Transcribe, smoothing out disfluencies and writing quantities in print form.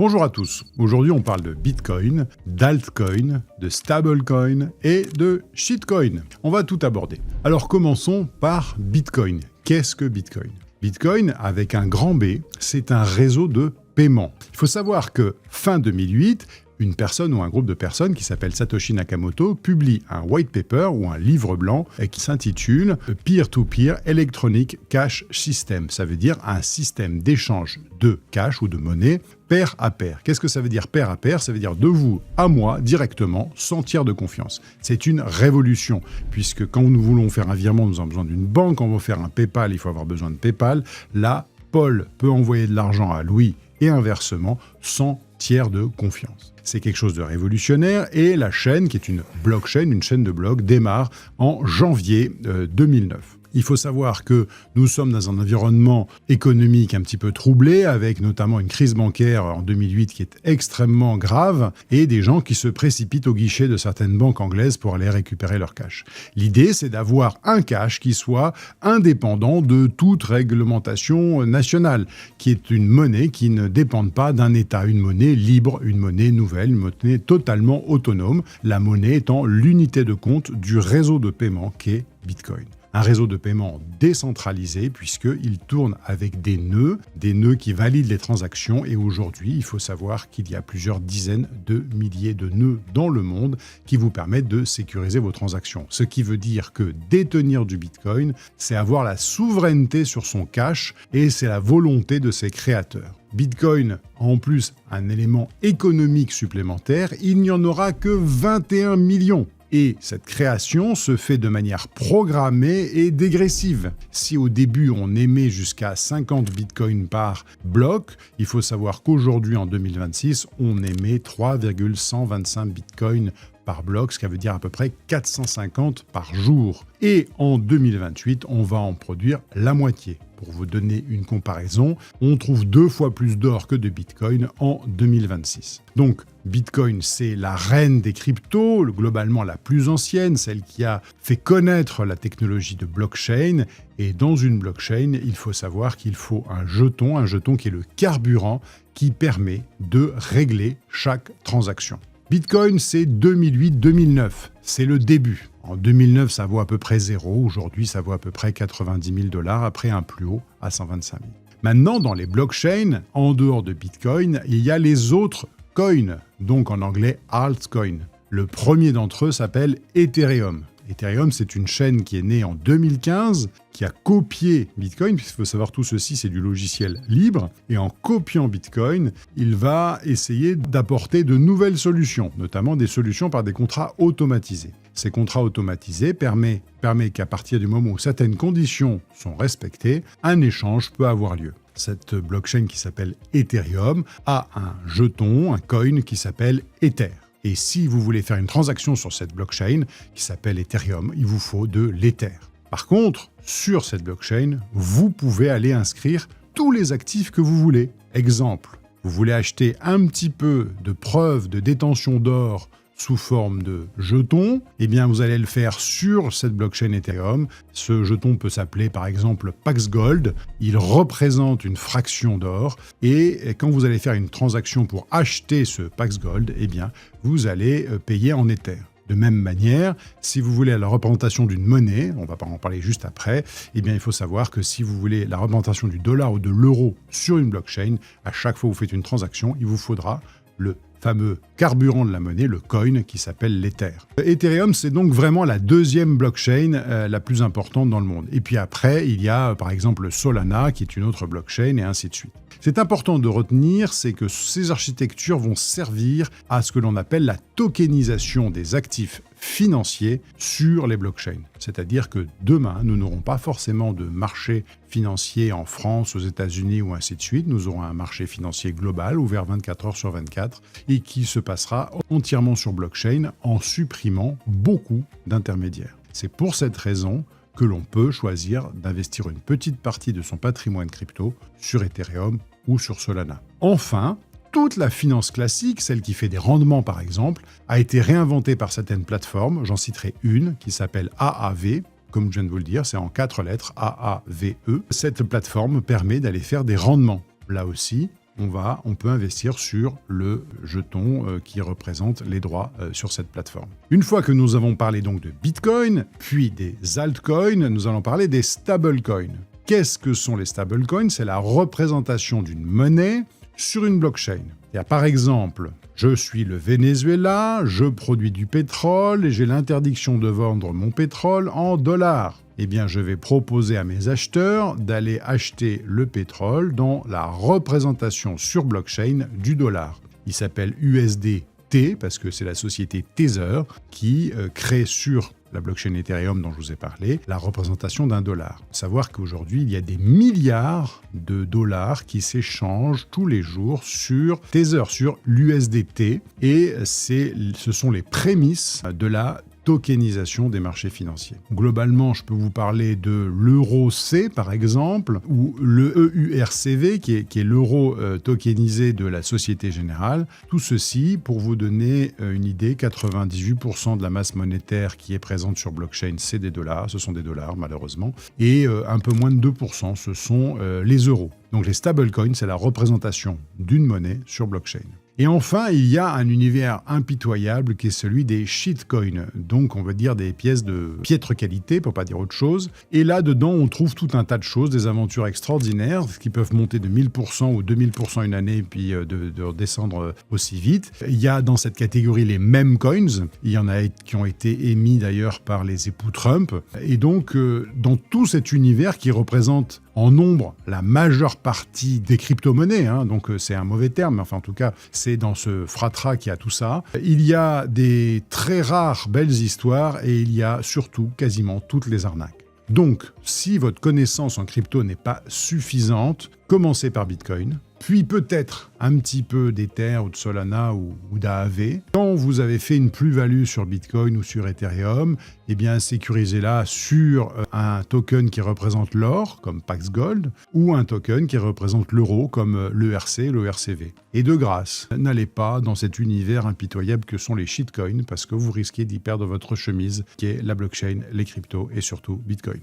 Bonjour à tous, aujourd'hui on parle de Bitcoin, d'altcoin, de stablecoin et de shitcoin. On va tout aborder. Alors commençons par Bitcoin. Qu'est-ce que Bitcoin ? Bitcoin, avec un grand B, c'est un réseau de paiement. Il faut savoir que fin 2008, une personne ou un groupe de personnes qui s'appelle Satoshi Nakamoto publie un white paper ou un livre blanc qui s'intitule « Peer-to-Peer Electronic Cash System ». Ça veut dire un système d'échange de cash ou de monnaie pair à pair. Qu'est-ce que ça veut dire pair à pair ? Ça veut dire de vous à moi directement, sans tiers de confiance. C'est une révolution, puisque quand nous voulons faire un virement, nous avons besoin d'une banque. Quand on veut faire un PayPal, il faut avoir besoin de PayPal. Là, Paul peut envoyer de l'argent à Louis et inversement, sans tiers de confiance. C'est quelque chose de révolutionnaire et la chaîne, qui est une blockchain, une chaîne de blocs, démarre en janvier 2009. Il faut savoir que nous sommes dans un environnement économique un petit peu troublé, avec notamment une crise bancaire en 2008 qui est extrêmement grave, et des gens qui se précipitent au guichet de certaines banques anglaises pour aller récupérer leur cash. L'idée, c'est d'avoir un cash qui soit indépendant de toute réglementation nationale, qui est une monnaie qui ne dépende pas d'un État, une monnaie libre, une monnaie nouvelle, une monnaie totalement autonome, la monnaie étant l'unité de compte du réseau de paiement qu'est Bitcoin. Un réseau de paiement décentralisé puisqu'il tourne avec des nœuds qui valident les transactions. Et aujourd'hui, il faut savoir qu'il y a plusieurs dizaines de milliers de nœuds dans le monde qui vous permettent de sécuriser vos transactions. Ce qui veut dire que détenir du Bitcoin, c'est avoir la souveraineté sur son cash et c'est la volonté de ses créateurs. Bitcoin a en plus un élément économique supplémentaire, il n'y en aura que 21 millions. Et cette création se fait de manière programmée et dégressive. Si au début on émet jusqu'à 50 bitcoins par bloc, il faut savoir qu'aujourd'hui en 2026, on émet 3,125 bitcoins par bloc, ce qui veut dire à peu près 450 par jour. Et en 2028, on va en produire la moitié. Pour vous donner une comparaison, on trouve 2 fois plus d'or que de Bitcoin en 2026. Donc, Bitcoin, c'est la reine des cryptos, globalement la plus ancienne, celle qui a fait connaître la technologie de blockchain. Et dans une blockchain, il faut savoir qu'il faut un jeton qui est le carburant qui permet de régler chaque transaction. Bitcoin, c'est 2008-2009, c'est le début. En 2009, ça vaut à peu près 0. Aujourd'hui, ça vaut à peu près 90 000 $, après un plus haut à 125 000. Maintenant, dans les blockchains, en dehors de Bitcoin, il y a les autres coins, donc en anglais altcoin. Le premier d'entre eux s'appelle Ethereum. Ethereum, c'est une chaîne qui est née en 2015, qui a copié Bitcoin, puisqu'il faut savoir tout ceci, c'est du logiciel libre. Et en copiant Bitcoin, il va essayer d'apporter de nouvelles solutions, notamment des solutions par des contrats automatisés. Ces contrats automatisés permettent qu'à partir du moment où certaines conditions sont respectées, un échange peut avoir lieu. Cette blockchain qui s'appelle Ethereum a un jeton, un coin qui s'appelle Ether. Et si vous voulez faire une transaction sur cette blockchain qui s'appelle Ethereum, il vous faut de l'Ether. Par contre, sur cette blockchain, vous pouvez aller inscrire tous les actifs que vous voulez. Exemple, vous voulez acheter un petit peu de preuves de détention d'or sous forme de jeton, eh bien vous allez le faire sur cette blockchain Ethereum. Ce jeton peut s'appeler par exemple Pax Gold. Il représente une fraction d'or et quand vous allez faire une transaction pour acheter ce Pax Gold, eh bien vous allez payer en Ether. De même manière, si vous voulez la représentation d'une monnaie, on va en parler juste après, eh bien il faut savoir que si vous voulez la représentation du dollar ou de l'euro sur une blockchain, à chaque fois que vous faites une transaction, il vous faudra le fameux carburant de la monnaie, le coin, qui s'appelle l'Ether. Ethereum, c'est donc vraiment la deuxième blockchain la plus importante dans le monde. Et puis après, il y a par exemple Solana, qui est une autre blockchain, et ainsi de suite. C'est important de retenir, c'est que ces architectures vont servir à ce que l'on appelle la tokenisation des actifs financiers sur les blockchains. C'est-à-dire que demain, nous n'aurons pas forcément de marché financier en France, aux États-Unis ou ainsi de suite. Nous aurons un marché financier global, ouvert 24 heures sur 24, et qui se passera entièrement sur blockchain en supprimant beaucoup d'intermédiaires. C'est pour cette raison que l'on peut choisir d'investir une petite partie de son patrimoine crypto sur Ethereum ou sur Solana. Enfin, toute la finance classique, celle qui fait des rendements par exemple, a été réinventée par certaines plateformes. J'en citerai une qui s'appelle AAV. Comme je viens de vous le dire, c'est en 4 lettres, AAVE. Cette plateforme permet d'aller faire des rendements. Là aussi, on peut investir sur le jeton qui représente les droits sur cette plateforme. Une fois que nous avons parlé donc de Bitcoin, puis des altcoins, nous allons parler des stablecoins. Qu'est-ce que sont les stablecoins? C'est la représentation d'une monnaie sur une blockchain. Par exemple, je suis le Venezuela, je produis du pétrole et j'ai l'interdiction de vendre mon pétrole en dollars. Eh bien, je vais proposer à mes acheteurs d'aller acheter le pétrole dans la représentation sur blockchain du dollar. Il s'appelle USDT parce que c'est la société Tether qui crée sur la blockchain Ethereum dont je vous ai parlé, la représentation d'un dollar. Savoir qu'aujourd'hui, il y a des milliards de dollars qui s'échangent tous les jours sur Tether, sur l'USDT, et ce sont les prémices de la tokenisation des marchés financiers. Globalement, je peux vous parler de l'euro C, par exemple, ou le EURCV, qui est l'euro tokenisé de la Société Générale. Tout ceci, pour vous donner une idée, 98% de la masse monétaire qui est présente sur blockchain, c'est des dollars, ce sont des dollars malheureusement, et un peu moins de 2%, ce sont les euros. Donc les stablecoins, c'est la représentation d'une monnaie sur blockchain. Et enfin, il y a un univers impitoyable qui est celui des shitcoins, donc on va dire des pièces de piètre qualité, pour pas dire autre chose. Et là-dedans, on trouve tout un tas de choses, des aventures extraordinaires, qui peuvent monter de 1000% ou 2000% une année, puis de redescendre aussi vite. Il y a dans cette catégorie les meme coins, il y en a qui ont été émis d'ailleurs par les époux Trump. Et donc, dans tout cet univers qui représente en nombre la majeure partie des crypto-monnaies, donc c'est un mauvais terme, mais enfin en tout cas c'est dans ce fratras qu'il y a tout ça. Il y a des très rares belles histoires et il y a surtout quasiment toutes les arnaques. Donc si votre connaissance en crypto n'est pas suffisante, commencez par Bitcoin, puis peut-être un petit peu d'Ether ou de Solana ou d'AAV. Quand vous avez fait une plus-value sur Bitcoin ou sur Ethereum, eh bien sécurisez-la sur un token qui représente l'or, comme Pax Gold, ou un token qui représente l'euro, comme l'ERC, l'ERCV. Et de grâce, n'allez pas dans cet univers impitoyable que sont les shitcoins, parce que vous risquez d'y perdre votre chemise, qui est la blockchain, les cryptos et surtout Bitcoin.